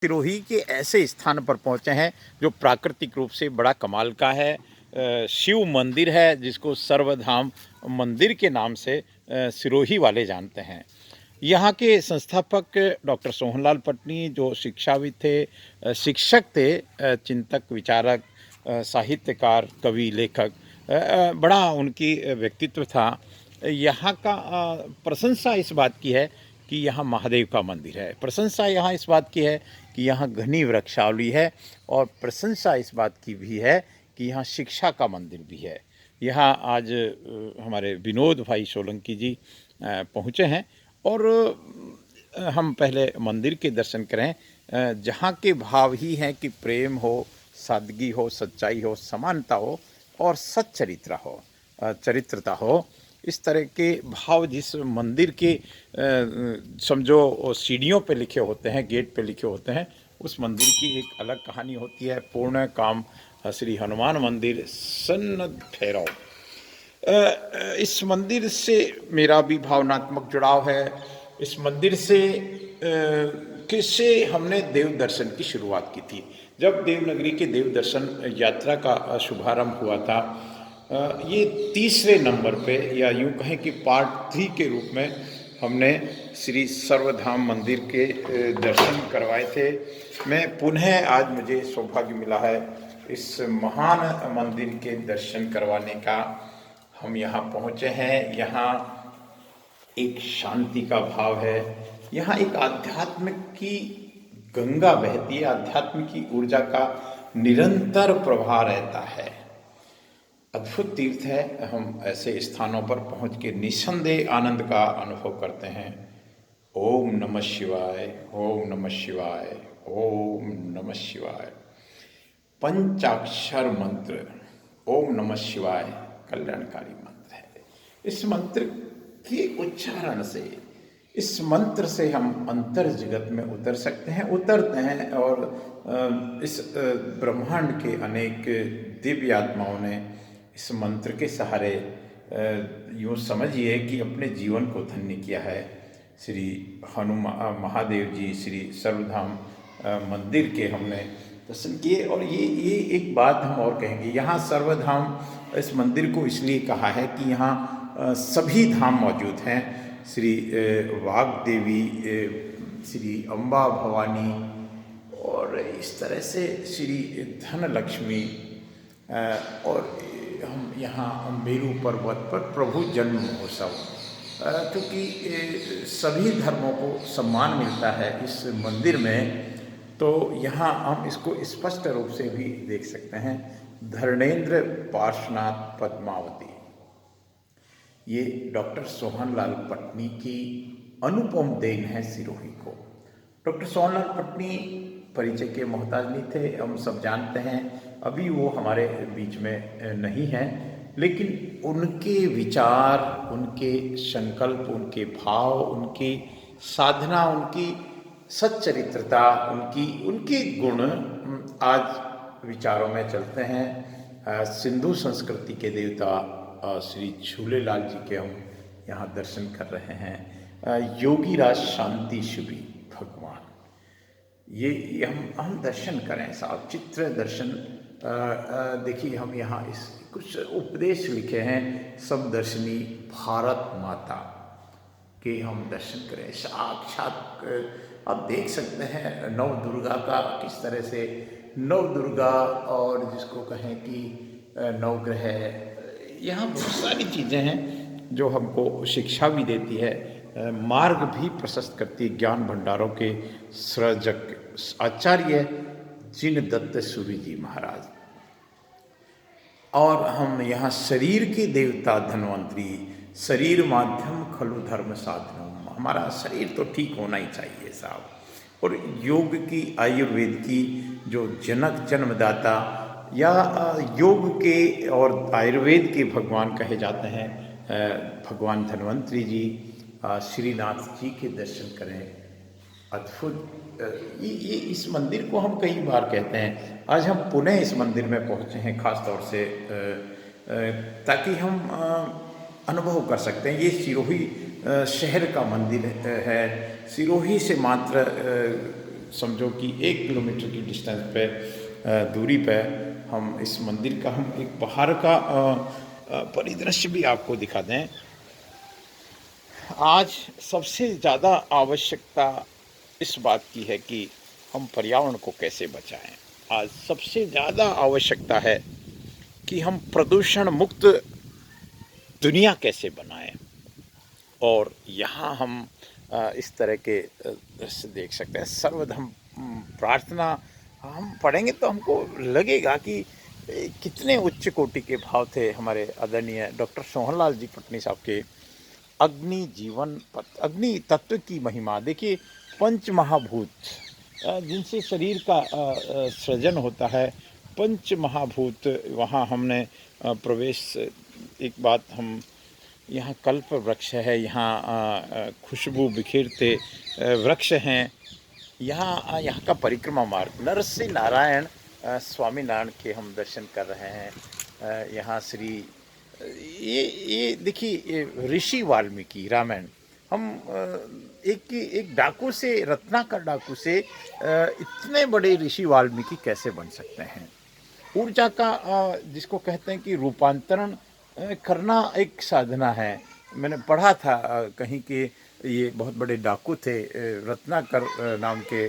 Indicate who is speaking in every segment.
Speaker 1: सिरोही के ऐसे स्थान पर पहुंचे हैं जो प्राकृतिक रूप से बड़ा कमाल का है। शिव मंदिर है जिसको सर्वधाम मंदिर के नाम से सिरोही वाले जानते हैं। यहाँ के संस्थापक डॉक्टर सोहनलाल पटनी जो शिक्षाविद थे, शिक्षक थे, चिंतक, विचारक, साहित्यकार, कवि, लेखक, बड़ा उनकी व्यक्तित्व था। यहाँ का प्रशंसा इस बात की है कि यहाँ महादेव का मंदिर है। प्रशंसा यहाँ इस बात की है कि यहाँ घनी वृक्षावली है, और प्रशंसा इस बात की भी है कि यहाँ शिक्षा का मंदिर भी है। यहाँ आज हमारे विनोद भाई सोलंकी जी पहुँचे हैं, और हम पहले मंदिर के दर्शन करें, जहाँ के भाव ही हैं कि प्रेम हो, सादगी हो, सच्चाई हो, समानता हो और सच्चरित्र हो, चरित्रता हो। इस तरह के भाव जिस मंदिर के समझो सीढ़ियों पे लिखे होते हैं, गेट पे लिखे होते हैं, उस मंदिर की एक अलग कहानी होती है। पूर्ण काम श्री हनुमान मंदिर सन्नत भैरव। इस मंदिर से मेरा भी भावनात्मक जुड़ाव है। इस मंदिर से किससे हमने देव दर्शन की शुरुआत की थी। जब देवनगरी के देव दर्शन यात्रा का शुभारंभ हुआ था, ये तीसरे नंबर पे, या यूँ कहें कि पार्ट 3 के रूप में हमने श्री सर्वधाम मंदिर के दर्शन करवाए थे। मैं पुनः आज मुझे सौभाग्य मिला है इस महान मंदिर के दर्शन करवाने का। हम यहाँ पहुँचे हैं। यहाँ एक शांति का भाव है, यहाँ एक आध्यात्म की गंगा बहती है, आध्यात्म की ऊर्जा का निरंतर प्रवाह रहता है। अद्भुत तीर्थ है। हम ऐसे स्थानों पर पहुँच के निस्संदेह आनंद का अनुभव करते हैं। ओम नमः शिवाय, ओम नमः शिवाय, ओम नमः शिवाय। पंचाक्षर मंत्र ओम नमः शिवाय कल्याणकारी मंत्र है। इस मंत्र के उच्चारण से, इस मंत्र से हम अंतर जगत में उतर सकते हैं, उतरते हैं, और इस ब्रह्मांड के अनेक दिव्य आत्माओं ने इस मंत्र के सहारे यूँ समझिए कि अपने जीवन को धन्य किया है। श्री हनुमान महादेव जी, श्री सर्वधाम मंदिर के हमने दर्शन किए। और ये एक बात हम और कहेंगे, यहाँ सर्वधाम इस मंदिर को इसलिए कहा है कि यहाँ सभी धाम मौजूद हैं। श्री वाग्देवी, श्री अम्बा भवानी, और इस तरह से श्री धनलक्ष्मी, और हम यहाँ मेरू पर्वत पर प्रभु जन्म महोत्सव, क्योंकि सभी धर्मों को सम्मान मिलता है इस मंदिर में, तो यहाँ हम इसको स्पष्ट रूप से भी देख सकते हैं। धर्मेंद्र पार्श्वनाथ पद्मावती, ये डॉक्टर सोहनलाल पटनी की अनुपम देन है सिरोही को। डॉक्टर सोहनलाल पटनी परिचय के मोहताज नहीं थे, हम सब जानते हैं। अभी वो हमारे बीच में नहीं हैं, लेकिन उनके विचार, उनके संकल्प, उनके भाव, उनकी साधना, उनकी सच्चरित्रता, उनके गुण आज विचारों में चलते हैं। सिंधु संस्कृति के देवता श्री झूलेलाल जी के हम यहाँ दर्शन कर रहे हैं। योगीराज शांति शिवी भगवान, ये हम दर्शन करें साहब, चित्र दर्शन। देखिए, हम यहाँ इस कुछ उपदेश लिखे हैं। सब दर्शनी भारत माता के हम दर्शन करें। साक्षात आप देख सकते हैं नव दुर्गा का, किस तरह से नव दुर्गा, और जिसको कहें कि नवग्रह, यहाँ बहुत सारी चीज़ें हैं जो हमको शिक्षा भी देती है, मार्ग भी प्रशस्त करती है। ज्ञान भंडारों के सृजक आचार्य जिन दत्त सूरी जी महाराज। और हम यहाँ शरीर के देवता धन्वंतरी, शरीर माध्यम खलु धर्म साधनम, हमारा शरीर तो ठीक होना ही चाहिए साहब। और योग की, आयुर्वेद की जो जनक, जन्मदाता, या योग के और आयुर्वेद के भगवान कहे जाते हैं, भगवान धन्वंतरी जी, श्रीनाथ जी के दर्शन करें। अद्भुत ये इस मंदिर को हम कई बार कहते हैं। आज हम पुनः इस मंदिर में पहुँचे हैं खास तौर से ताकि हम अनुभव कर सकते हैं। ये सिरोही शहर का मंदिर है। सिरोही से मात्र समझो कि 1 किलोमीटर की डिस्टेंस पे दूरी पे हम इस मंदिर का हम एक बाहर का परिदृश्य भी आपको दिखा दें। आज सबसे ज़्यादा आवश्यकता इस बात की है कि हम पर्यावरण को कैसे बचाएं। आज सबसे ज़्यादा आवश्यकता है कि हम प्रदूषण मुक्त दुनिया कैसे बनाएं। और यहाँ हम इस तरह के दृश्य देख सकते हैं। सर्वधर्म प्रार्थना हम पढ़ेंगे तो हमको लगेगा कि कितने उच्च कोटि के भाव थे हमारे आदरणीय डॉक्टर सोहनलाल जी पटनी साहब के। अग्नि जीवन अग्नि तत्व की महिमा देखिए। पंच महाभूत जिनसे शरीर का सृजन होता है, पंच महाभूत वहाँ हमने प्रवेश। एक बात हम यहाँ कल्प वृक्ष है, यहाँ खुशबू बिखेरते वृक्ष हैं, यहाँ यहाँ का परिक्रमा मार्ग नरसिंह नारायण स्वामी नारायण के हम दर्शन कर रहे हैं। यहाँ श्री ये देखिए ऋषि वाल्मीकि रामायण। हम एक डाकू से, रत्नाकर डाकू से इतने बड़े ऋषि वाल्मीकि कैसे बन सकते हैं। ऊर्जा का जिसको कहते हैं कि रूपांतरण करना एक साधना है। मैंने पढ़ा था कहीं कि ये बहुत बड़े डाकू थे, रत्नाकर नाम के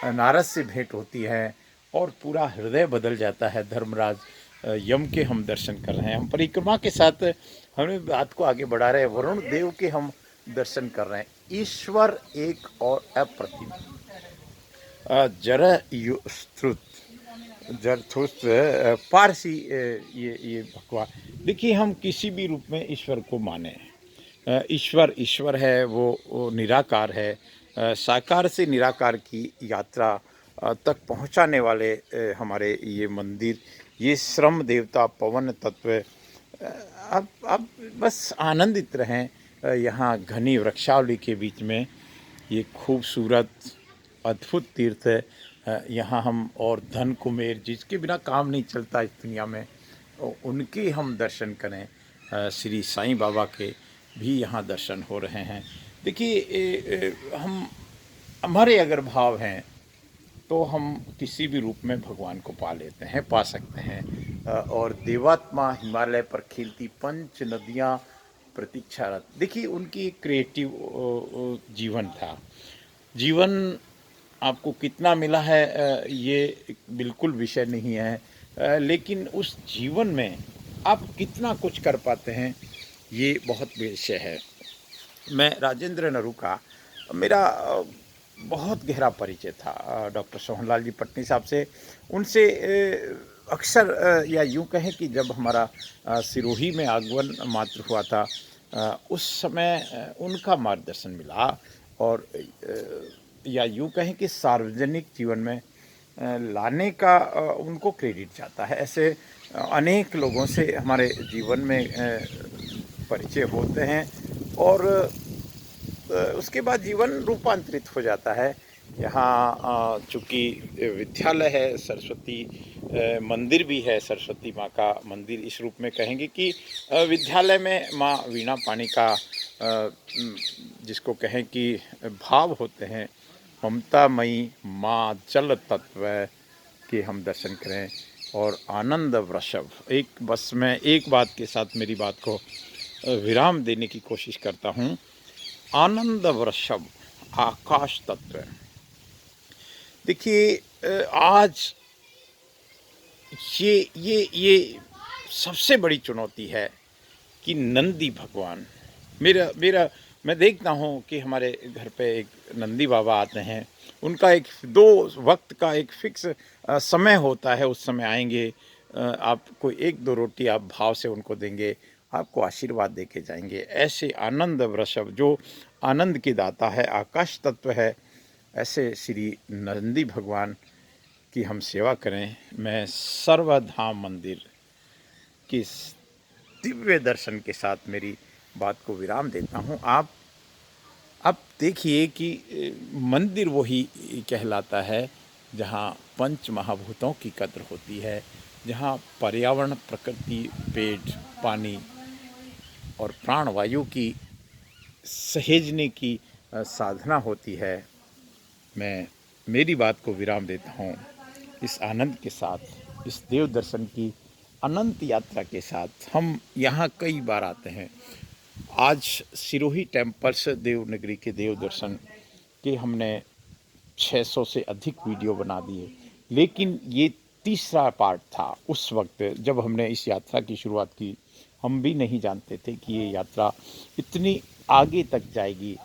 Speaker 1: नारद से भेंट होती है और पूरा हृदय बदल जाता है। धर्मराज यम के हम दर्शन कर रहे हैं। हम परिक्रमा के साथ हमें बात को आगे बढ़ा रहे हैं। वरुण देव के हम दर्शन कर रहे हैं। ईश्वर एक और अप्रतिम जरयुश्रुत जरथुस्त पारसी ये भगवान। देखिए हम किसी भी रूप में ईश्वर को माने। ईश्वर ईश्वर है, वो निराकार है। साकार से निराकार की यात्रा तक पहुंचाने वाले हमारे ये मंदिर, ये श्रम देवता पवन तत्व। अब बस आनंदित रहें यहाँ घनी वृक्षावली के बीच में। ये खूबसूरत अद्भुत तीर्थ है। यहाँ हम और धन कुमेर जिसके बिना काम नहीं चलता इस दुनिया में, उनके हम दर्शन करें। श्री साईं बाबा के भी यहाँ दर्शन हो रहे हैं। देखिए हम हमारे अगर भाव हैं तो हम किसी भी रूप में भगवान को पा लेते हैं, पा सकते हैं। और देवात्मा हिमालय पर खिलती पंच नदियाँ प्रतीक्षारत। देखिए उनकी क्रिएटिव जीवन था। जीवन आपको कितना मिला है ये बिल्कुल विषय नहीं है, लेकिन उस जीवन में आप कितना कुछ कर पाते हैं ये बहुत विषय है। मैं राजेंद्र नरू का मेरा बहुत गहरा परिचय था डॉक्टर सोहनलाल जी पटनी साहब से। उनसे अक्सर या यूँ कहें कि जब हमारा सिरोही में आगमन मात्र हुआ था, उस समय उनका मार्गदर्शन मिला। और या यूँ कहें कि सार्वजनिक जीवन में लाने का उनको क्रेडिट जाता है। ऐसे अनेक लोगों से हमारे जीवन में परिचय होते हैं और उसके बाद जीवन रूपांतरित हो जाता है। यहाँ चूँकि विद्यालय है, सरस्वती मंदिर भी है, सरस्वती माँ का मंदिर इस रूप में कहेंगे कि विद्यालय में माँ वीणा पानी का जिसको कहें कि भाव होते हैं, ममतामयी माँ जल तत्व के हम दर्शन करें। और आनंद वृषभ। एक बस मैं एक बात के साथ मेरी बात को विराम देने की कोशिश करता हूँ। आनंद वृषभ आकाश तत्व। देखिए आज ये सबसे बड़ी चुनौती है कि नंदी भगवान मेरा मैं देखता हूँ कि हमारे घर पे एक नंदी बाबा आते हैं। उनका एक 2 वक्त का एक फिक्स समय होता है। उस समय आएंगे, आपको 1-2 रोटी आप भाव से उनको देंगे, आपको आशीर्वाद दे के जाएंगे। ऐसे आनंद वृषभ जो आनंद की दाता है, आकाश तत्व है, ऐसे श्री नंदी भगवान की हम सेवा करें। मैं सर्वधाम मंदिर की दिव्य दर्शन के साथ मेरी बात को विराम देता हूँ। आप देखिए कि मंदिर वही कहलाता है जहाँ पंच महाभूतों की कद्र होती है, जहाँ पर्यावरण, प्रकृति, पेड़, पानी और प्राणवायु की सहेजने की साधना होती है। मैं मेरी बात को विराम देता हूँ। इस आनंद के साथ, इस देव दर्शन की अनंत यात्रा के साथ हम यहाँ कई बार आते हैं। आज सिरोही टेम्पल्स देवनगरी के देव दर्शन के हमने 600 से अधिक वीडियो बना दिए, लेकिन ये तीसरा पार्ट था। उस वक्त जब हमने इस यात्रा की शुरुआत की, हम भी नहीं जानते थे कि ये यात्रा इतनी आगे तक जाएगी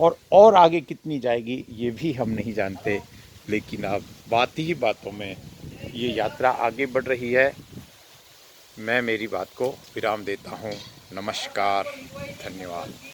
Speaker 1: और आगे कितनी जाएगी ये भी हम नहीं जानते। लेकिन अब बात ही बातों में ये यात्रा आगे बढ़ रही है। मैं मेरी बात को विराम देता हूँ। नमस्कार, धन्यवाद।